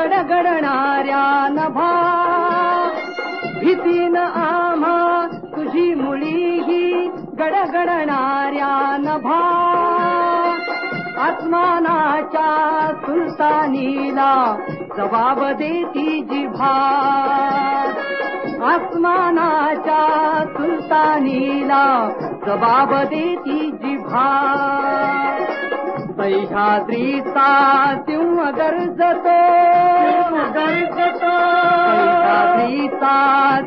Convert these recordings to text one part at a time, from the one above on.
गडगडणाऱ्या नभा भीतीन आम्हा तुझी मुळीही गडगडणाऱ्या नभा आसमानाच्या सुलतानीला जबाब देती जिभा आसमानाच्या सुलतानीला जबाब देती जिभा सह्याद्रीचा सिंह गरजतो सह्याद्रीचा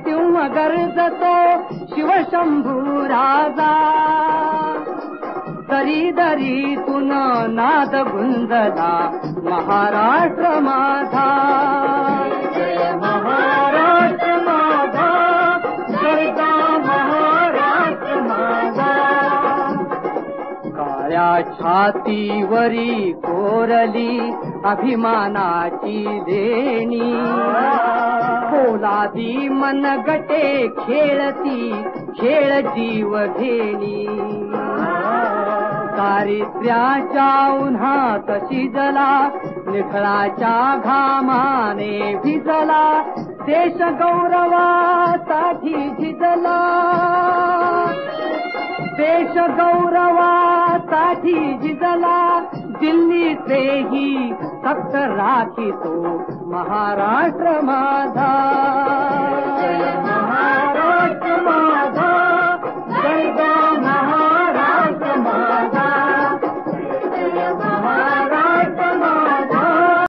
सिंह गरजतो शिवशंभू राजा दरी दरीतून नाद गुंजला महाराष्ट्र माझा जय महाराष्ट्र माझा जय महाराष्ट्र माझा काळ्या छातीवरी कोरली अभिमानाची देणी पोलादी मनगटे खेळती खेळ जीव घेणी दारिद्र्याच्या उन्हात शिजला निखळाच्या घामाने भिजला देश गौरवासाठी झिजला देश गौरवासाठी झिजला दिल्लीचेही फक्त राखितो महाराष्ट्र माझा